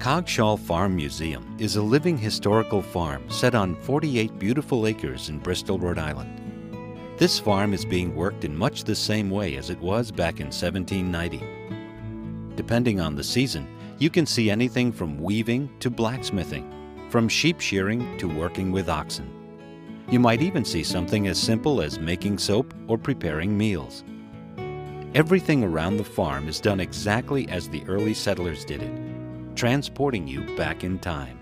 Coggeshall Farm Museum is a living historical farm set on 48 beautiful acres in Bristol, Rhode Island. This farm is being worked in much the same way as it was back in 1790. Depending on the season, you can see anything from weaving to blacksmithing, from sheep shearing to working with oxen. You might even see something as simple as making soap or preparing meals. Everything around the farm is done exactly as the early settlers did it, transporting you back in time.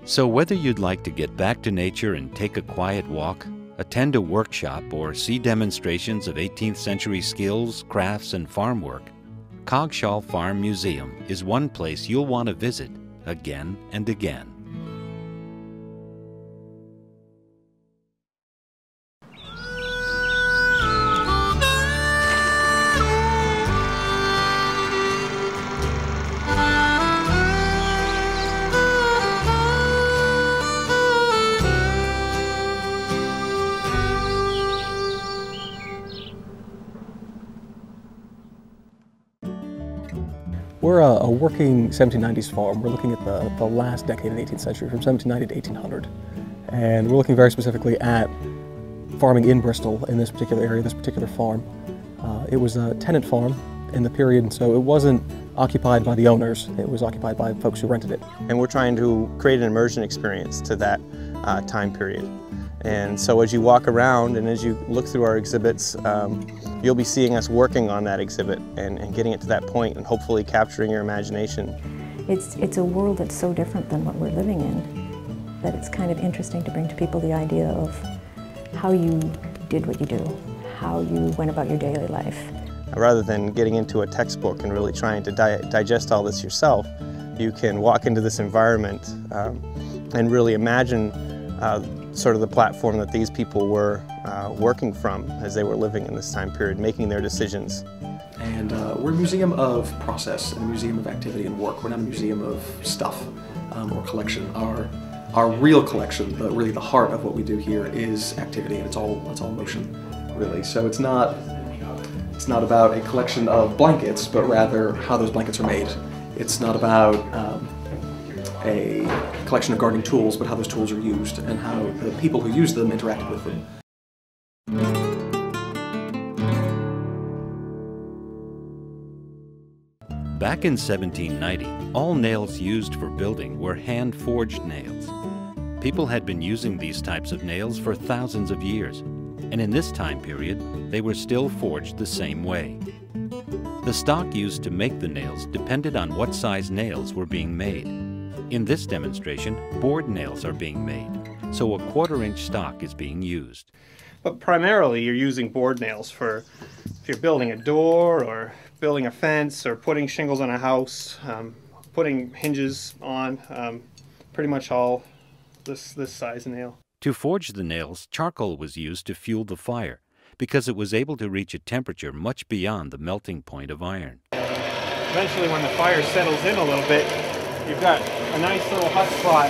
So whether you'd like to get back to nature and take a quiet walk, attend a workshop, or see demonstrations of 18th century skills, crafts, and farm work, Coggeshall Farm Museum is one place you'll want to visit again and again. We're a working 1790s farm. We're looking at the last decade of the 18th century, from 1790 to 1800. And we're looking very specifically at farming in Bristol, in this particular area, this particular farm. It was a tenant farm in the period, so it wasn't occupied by the owners. It was occupied by folks who rented it. And we're trying to create an immersion experience to that time period. And so as you walk around and as you look through our exhibits, you'll be seeing us working on that exhibit and getting it to that point and hopefully capturing your imagination. It's a world that's so different than what we're living in that it's kind of interesting to bring to people the idea of how you did what you do, how you went about your daily life. Rather than getting into a textbook and really trying to digest all this yourself, you can walk into this environment and really imagine sort of the platform that these people were working from as they were living in this time period, making their decisions. And we're a museum of process and a museum of activity and work. We're not a museum of stuff or collection. Our real collection, really the heart of what we do here, is activity, and it's all motion, really. So it's not about a collection of blankets, but rather how those blankets are made. It's not about a collection of gardening tools, but how those tools are used and how the people who use them interacted with them. Back in 1790, all nails used for building were hand-forged nails. People had been using these types of nails for thousands of years, and in this time period, they were still forged the same way. The stock used to make the nails depended on what size nails were being made. In this demonstration, board nails are being made, so a 1/4-inch stock is being used. But primarily you're using board nails for if you're building a door or building a fence or putting shingles on a house, putting hinges on, pretty much all this size nail. To forge the nails, charcoal was used to fuel the fire because it was able to reach a temperature much beyond the melting point of iron. Eventually when the fire settles in a little bit, you've got a nice little hot spot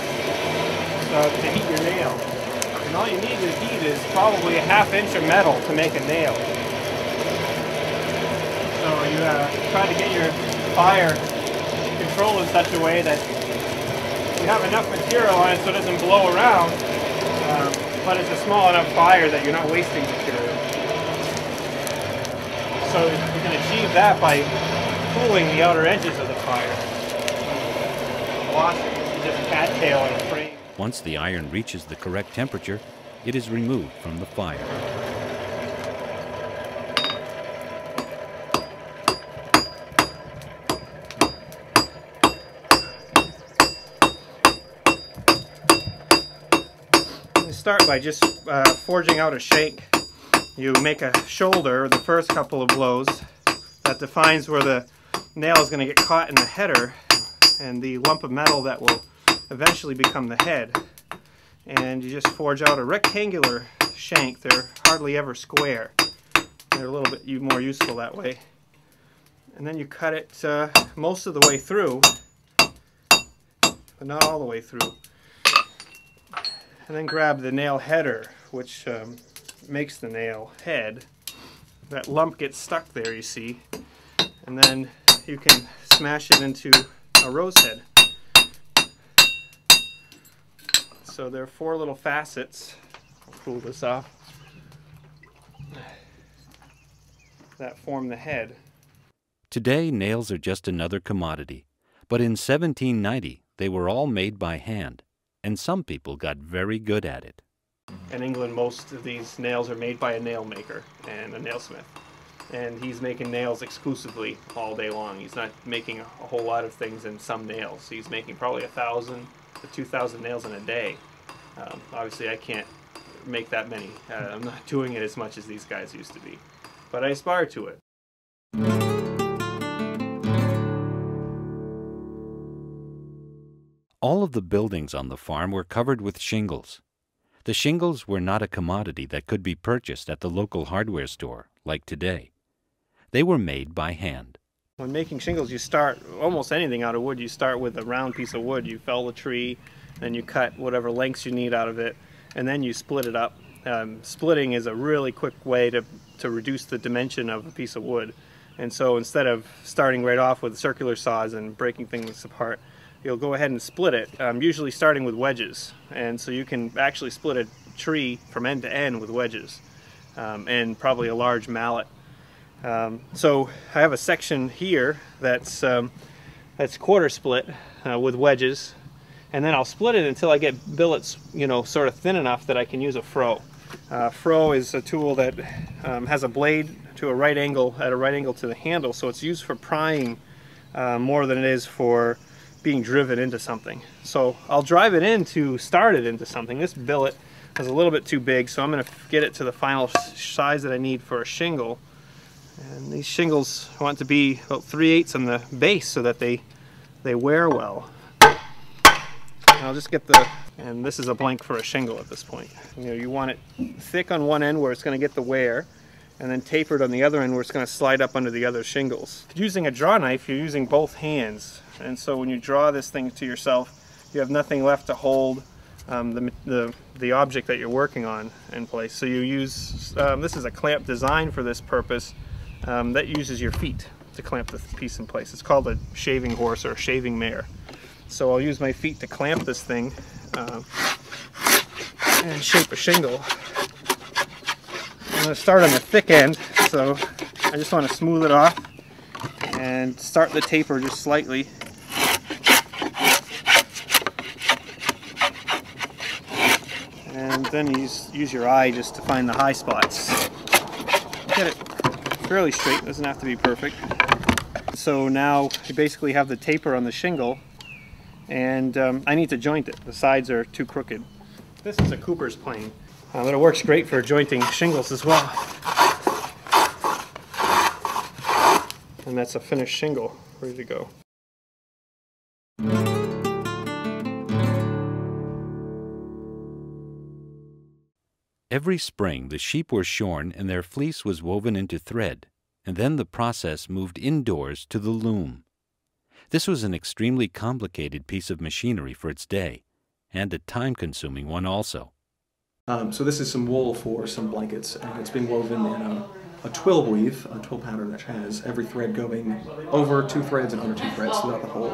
to heat your nail. And all you need to heat is probably a 1/2 inch of metal to make a nail. So you try to get your fire controlled in such a way that you have enough material on it so it doesn't blow around, but it's a small enough fire that you're not wasting material. So you can achieve that by cooling the outer edges of the fire. Washing is just cattail and a frame. Once the iron reaches the correct temperature, it is removed from the fire. You start by just forging out a shank. You make a shoulder the first couple of blows that defines where the nail is going to get caught in the header and the lump of metal that will eventually become the head. And you just forge out a rectangular shank. They're hardly ever square. They're a little bit more useful that way. And then you cut it most of the way through, but not all the way through. And then grab the nail header, which makes the nail head. That lump gets stuck there, you see. And then you can smash it into a rose head. So there are 4 little facets. I'll cool this off. That form the head. Today, nails are just another commodity, but in 1790 they were all made by hand, and some people got very good at it. In England, most of these nails are made by a nail maker and a nailsmith. And he's making nails exclusively all day long. He's not making a whole lot of things in some nails. He's making probably 1,000 to 2,000 nails in a day. Obviously, I can't make that many. I'm not doing it as much as these guys used to be. But I aspire to it. All of the buildings on the farm were covered with shingles. The shingles were not a commodity that could be purchased at the local hardware store, like today. They were made by hand. When making shingles, you start almost anything out of wood. You start with a round piece of wood. You fell the tree, then you cut whatever lengths you need out of it, and then you split it up. Splitting is a really quick way to reduce the dimension of a piece of wood. And so instead of starting right off with circular saws and breaking things apart, you'll go ahead and split it, usually starting with wedges. And so you can actually split a tree from end to end with wedges, and probably a large mallet. So I have a section here that's quarter split with wedges, and then I'll split it until I get billets, sort of thin enough that I can use a froe. Froe is a tool that has a blade to a right angle, at a right angle to the handle, so it's used for prying more than it is for being driven into something. So I'll drive it in to start it into something. This billet is a little bit too big, so I'm going to get it to the final size that I need for a shingle. And these shingles I want to be about 3/8 on the base so that they wear well. And I'll just get and this is a blank for a shingle at this point. You want it thick on one end where it's going to get the wear, and then tapered on the other end where it's going to slide up under the other shingles. Using a draw knife, you're using both hands, and so when you draw this thing to yourself, you have nothing left to hold the object that you're working on in place. So you use, this is a clamp design for this purpose, that uses your feet to clamp the piece in place. It's called a shaving horse or a shaving mare. So I'll use my feet to clamp this thing and shape a shingle. I'm going to start on the thick end, so I just want to smooth it off and start the taper just slightly. And then you use your eye just to find the high spots. Get it fairly straight, doesn't have to be perfect. So now you basically have the taper on the shingle, and I need to joint it. The sides are too crooked. This is a Cooper's plane, but it works great for jointing shingles as well. And that's a finished shingle, ready to go. Every spring, the sheep were shorn and their fleece was woven into thread, and then the process moved indoors to the loom. This was an extremely complicated piece of machinery for its day, and a time-consuming one also. So this is some wool for some blankets, and it's being woven in a twill weave, a twill pattern that has every thread going over 2 threads and under 2 threads throughout the whole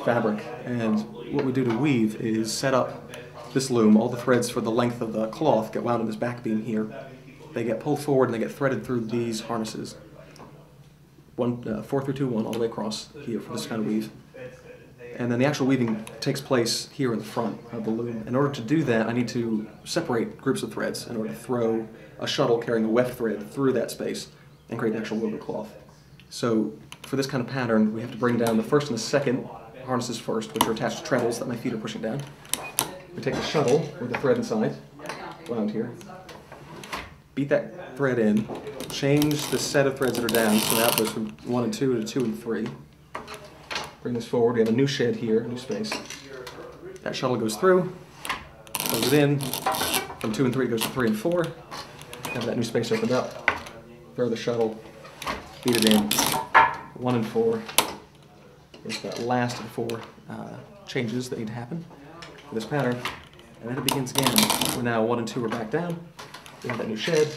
fabric. And what we do to weave is set up this loom. All the threads for the length of the cloth get wound in this back beam here. They get pulled forward and they get threaded through these harnesses. 4 through 2, 1 all the way across here for this kind of weave. And then the actual weaving takes place here in the front of the loom. In order to do that, I need to separate groups of threads in order to throw a shuttle carrying a weft thread through that space and create the actual woven cloth. So for this kind of pattern, we have to bring down the first and the second harnesses first, which are attached to treadles that my feet are pushing down. We take the shuttle with the thread inside, wound here, beat that thread in, change the set of threads that are down, so now it goes from 1 and 2 to 2 and 3. Bring this forward, we have a new shed here, a new space. That shuttle goes through, close it in, from 2 and 3 it goes to 3 and 4. Have that new space opened up, throw the shuttle, beat it in, 1 and 4. There's that last of the 4 changes that need to happen for this pattern, and then it begins again. We're now 1 and 2 are back down. We have that new shed.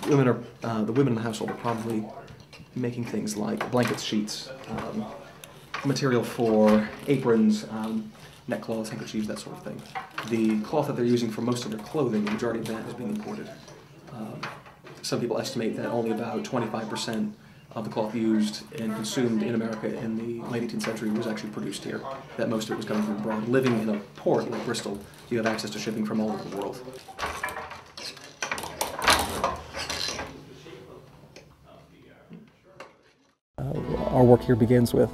Women are the women in the household are probably making things like blankets, sheets, material for aprons, neck cloths, handkerchiefs, that sort of thing. The cloth that they're using for most of their clothing, the majority of that is being imported. Some people estimate that only about 25% of the cloth used and consumed in America in the late 18th century was actually produced here, that most of it was coming from abroad. Living in a port like Bristol, you have access to shipping from all over the world. Our work here begins with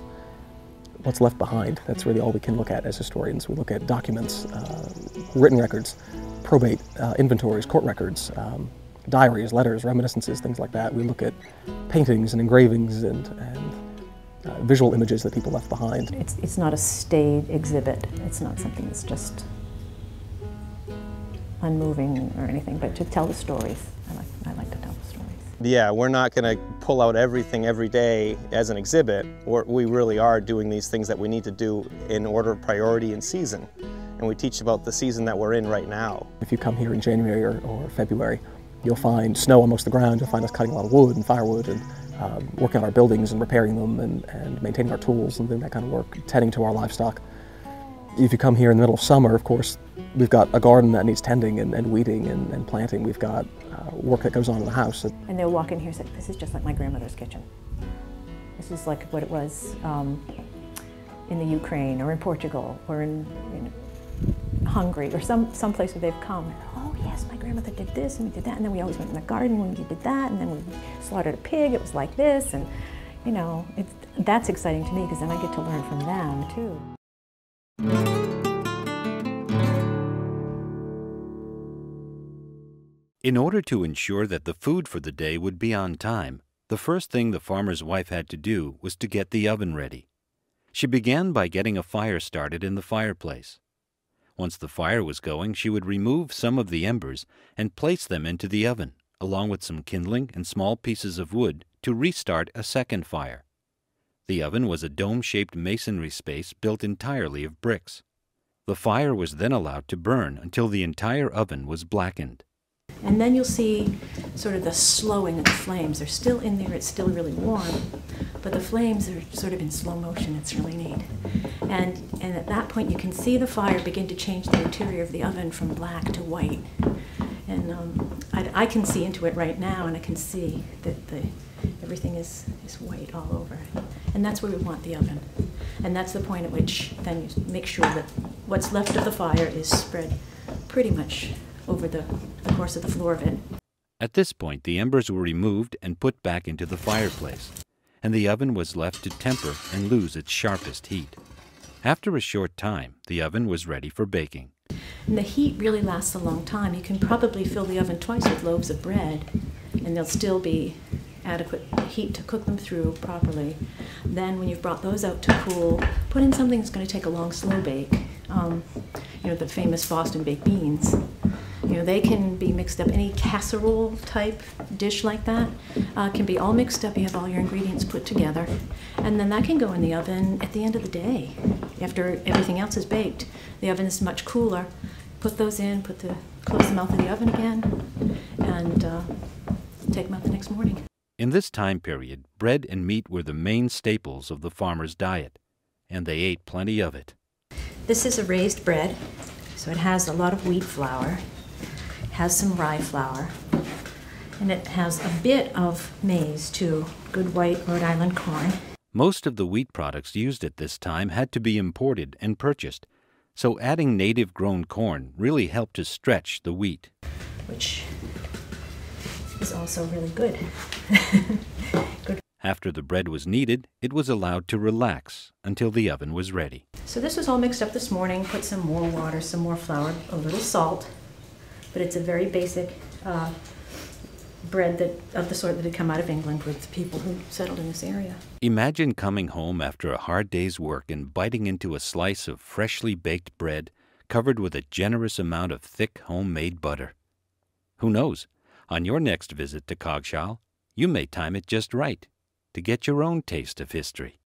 what's left behind. That's really all we can look at as historians. We look at documents, written records, probate, inventories, court records, diaries, letters, reminiscences, things like that. We look at paintings and engravings and visual images that people left behind. It's not a staid exhibit. It's not something that's just unmoving or anything, but to tell the stories. I like to tell the stories. Yeah, we're not going to pull out everything every day as an exhibit. We really are doing these things that we need to do in order of priority and season. And we teach about the season that we're in right now. If you come here in January or February, you'll find snow on most of the ground. You'll find us cutting a lot of wood and firewood and working on our buildings and repairing them and maintaining our tools and doing that kind of work, tending to our livestock. If you come here in the middle of summer, of course, we've got a garden that needs tending and weeding and planting. We've got work that goes on in the house. And they'll walk in here and say, this is just like my grandmother's kitchen. This is like what it was in the Ukraine or in Portugal or in Hungary or some place where they've come. Oh yes, my grandmother did this and we did that, and then we always went in the garden when we did that, and then we slaughtered a pig, it was like this, and you know, that's exciting to me because then I get to learn from them too. In order to ensure that the food for the day would be on time, the first thing the farmer's wife had to do was to get the oven ready. She began by getting a fire started in the fireplace. Once the fire was going, she would remove some of the embers and place them into the oven, along with some kindling and small pieces of wood to restart a second fire. The oven was a dome-shaped masonry space built entirely of bricks. The fire was then allowed to burn until the entire oven was blackened. And then you'll see sort of the slowing of the flames. They're still in there, it's still really warm, but the flames are sort of in slow motion. It's really neat. And at that point you can see the fire begin to change the interior of the oven from black to white. And I can see into it right now, and I can see that everything is white all over. And that's where we want the oven. And that's the point at which then you make sure that what's left of the fire is spread pretty much over the course of the floor of it. At this point, the embers were removed and put back into the fireplace, and the oven was left to temper and lose its sharpest heat. After a short time, the oven was ready for baking. And the heat really lasts a long time. You can probably fill the oven twice with loaves of bread, and there'll still be adequate heat to cook them through properly. Then when you've brought those out to cool, put in something that's going to take a long slow bake. You know, the famous Boston baked beans. You know, they can be mixed up. Any casserole type dish like that can be all mixed up. You have all your ingredients put together, and then that can go in the oven at the end of the day. After everything else is baked, the oven is much cooler. Put those in, close the mouth of the oven again, and take them out the next morning. In this time period, bread and meat were the main staples of the farmer's diet, and they ate plenty of it. This is a raised bread, so it has a lot of wheat flour, has some rye flour, and it has a bit of maize too, good white Rhode Island corn. Most of the wheat products used at this time had to be imported and purchased, so adding native-grown corn really helped to stretch the wheat. Which is also really good. Good. After the bread was kneaded, it was allowed to relax until the oven was ready. So this was all mixed up this morning. Put some more water, some more flour, a little salt, but it's a very basic bread of the sort that had come out of England with people who settled in this area. Imagine coming home after a hard day's work and biting into a slice of freshly baked bread covered with a generous amount of thick homemade butter. Who knows, on your next visit to Coggeshall, you may time it just right to get your own taste of history.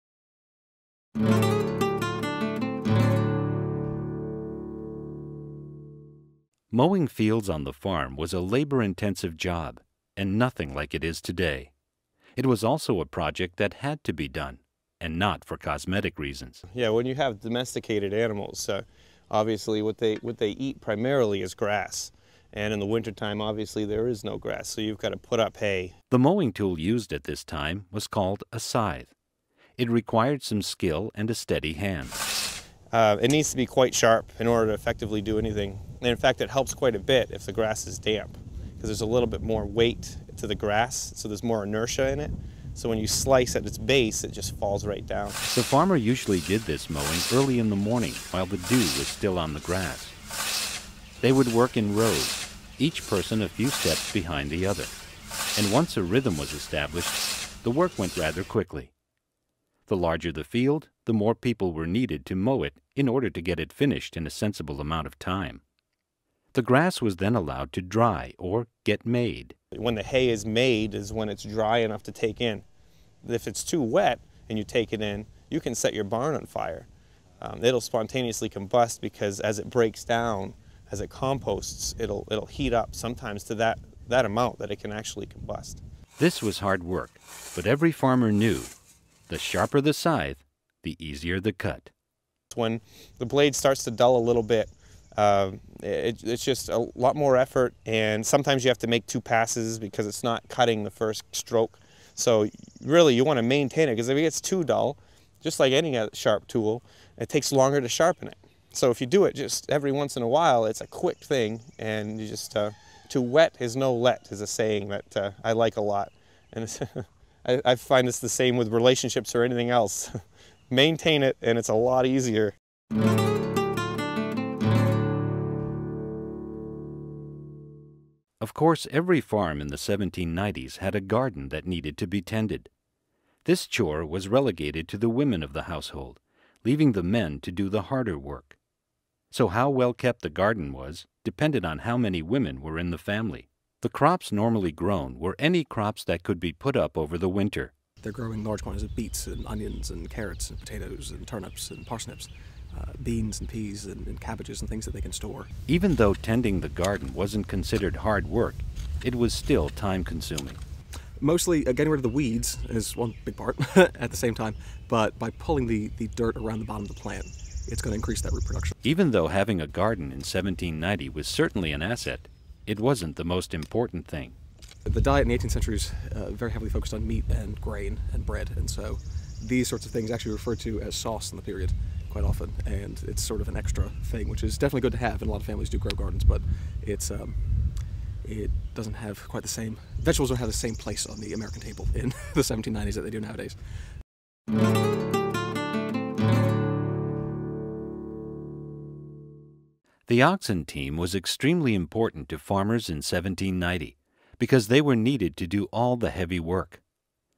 Mowing fields on the farm was a labor-intensive job, and nothing like it is today. It was also a project that had to be done, and not for cosmetic reasons. Yeah, when you have domesticated animals, obviously what they eat primarily is grass. And in the wintertime, obviously, there is no grass, so you've got to put up hay. The mowing tool used at this time was called a scythe. It required some skill and a steady hand. It needs to be quite sharp in order to effectively do anything. And in fact, it helps quite a bit if the grass is damp, because there's a little bit more weight to the grass, so there's more inertia in it. So when you slice at its base, it just falls right down. The farmer usually did this mowing early in the morning while the dew was still on the grass. They would work in rows, each person a few steps behind the other. And once a rhythm was established, the work went rather quickly. The larger the field, the more people were needed to mow it in order to get it finished in a sensible amount of time. The grass was then allowed to dry or get made. When the hay is made is when it's dry enough to take in. If it's too wet and you take it in, you can set your barn on fire. It'll spontaneously combust because as it breaks down, as it composts, it'll heat up sometimes to that amount that it can actually combust. This was hard work, but every farmer knew the sharper the scythe, the easier the cut. When the blade starts to dull a little bit, it's just a lot more effort, and sometimes you have to make 2 passes because it's not cutting the first stroke. So really you want to maintain it, because if it gets too dull, just like any sharp tool, it takes longer to sharpen it. So if you do it just every once in a while, it's a quick thing, and you just, too wet is no let is a saying that I like a lot. And it's I find it's the same with relationships or anything else. Maintain it and it's a lot easier. Of course, every farm in the 1790s had a garden that needed to be tended. This chore was relegated to the women of the household, leaving the men to do the harder work. So how well kept the garden was depended on how many women were in the family. The crops normally grown were any crops that could be put up over the winter. They're growing large quantities of beets and onions and carrots and potatoes and turnips and parsnips, beans and peas and cabbages and things that they can store. Even though tending the garden wasn't considered hard work, it was still time-consuming. Mostly getting rid of the weeds is one big part at the same time, but by pulling the dirt around the bottom of the plant, it's going to increase that reproduction. Even though having a garden in 1790 was certainly an asset, it wasn't the most important thing. The diet in the 18th century is very heavily focused on meat and grain and bread, and so these sorts of things actually referred to as sauce in the period quite often, and it's sort of an extra thing, which is definitely good to have, and a lot of families do grow gardens, but it's it doesn't have quite the same, vegetables don't have the same place on the American table in the 1790s that they do nowadays. The oxen team was extremely important to farmers in 1790 because they were needed to do all the heavy work.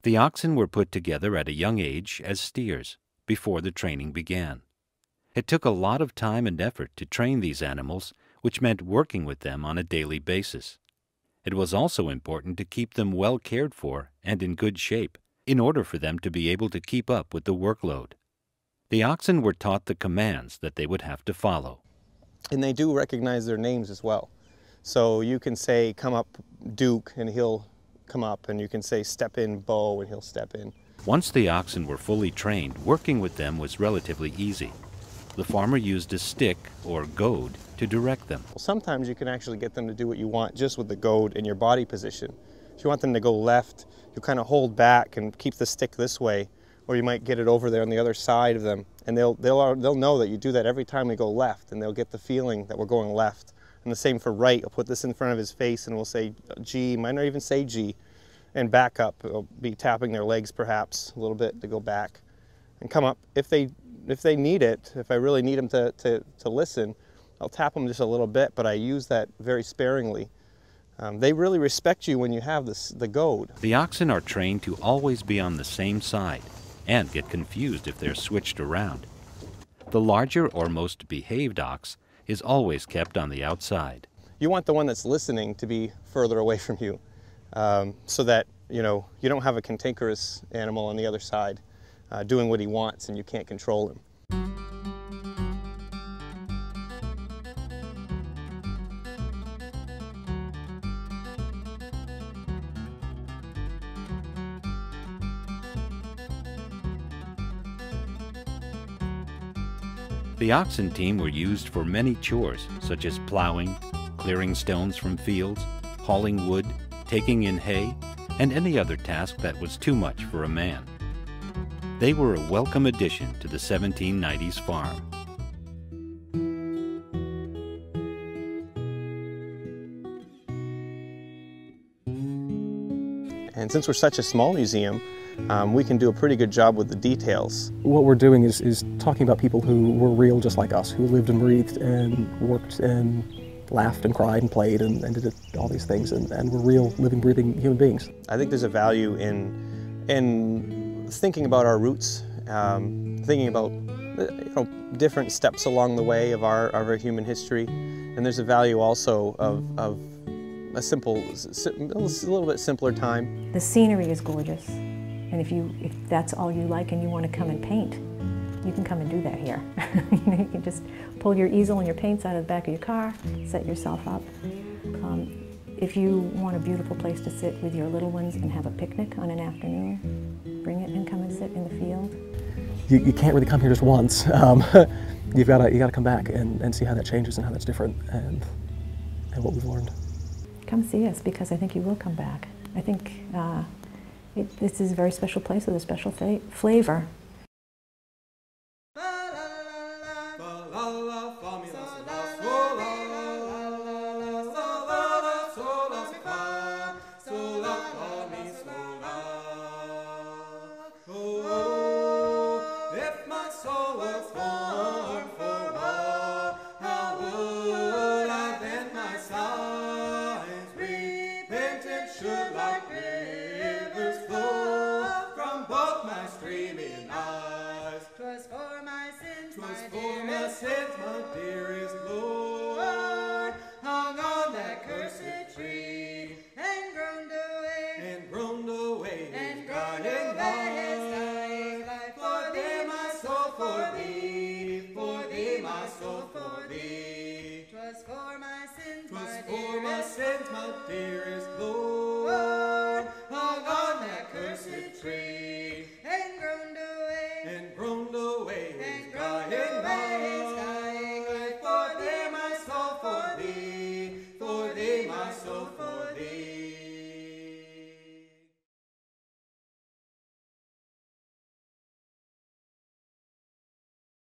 The oxen were put together at a young age as steers before the training began. It took a lot of time and effort to train these animals, which meant working with them on a daily basis. It was also important to keep them well cared for and in good shape in order for them to be able to keep up with the workload. The oxen were taught the commands that they would have to follow. And they do recognize their names as well. So you can say, "Come up, Duke," and he'll come up, and you can say, "Step in, Bo," and he'll step in. Once the oxen were fully trained, working with them was relatively easy. The farmer used a stick, or goad, to direct them. Sometimes you can actually get them to do what you want just with the goad in your body position. If you want them to go left, you kind of hold back and keep the stick this way, or you might get it over there on the other side of them, and they'll know that you do that every time they go left, and they'll get the feeling that we're going left. And the same for right. I'll put this in front of his face and we'll say G, might not even say G, and back up. I'll be tapping their legs perhaps a little bit to go back and come up. If they need it, if I really need them to listen, I'll tap them just a little bit, but I use that very sparingly. They really respect you when you have the goad. The oxen are trained to always be on the same side and get confused if they're switched around. The larger or most behaved ox is always kept on the outside. You want the one that's listening to be further away from you, so that you don't have a cantankerous animal on the other side doing what he wants and you can't control him. The oxen team were used for many chores, such as plowing, clearing stones from fields, hauling wood, taking in hay, and any other task that was too much for a man. They were a welcome addition to the 1790s farm. And since we're such a small museum, we can do a pretty good job with the details. What we're doing is talking about people who were real just like us, who lived and breathed and worked and laughed and cried and played and did all these things, and were real living, breathing human beings. I think there's a value in thinking about our roots, thinking about different steps along the way of our human history, and there's a value also of a little bit simpler time. The scenery is gorgeous, and if that's all you like and you want to come and paint, you can come and do that here. You can just pull your easel and your paints out of the back of your car, set yourself up. If you want a beautiful place to sit with your little ones and have a picnic on an afternoon, bring it and come and sit in the field. You can't really come here just once. You got to come back and see how that changes and how that's different and what we've learned. Come see us, because I think you will come back. I think this is a very special place with a special flavor. For my sins, my dearest Lord.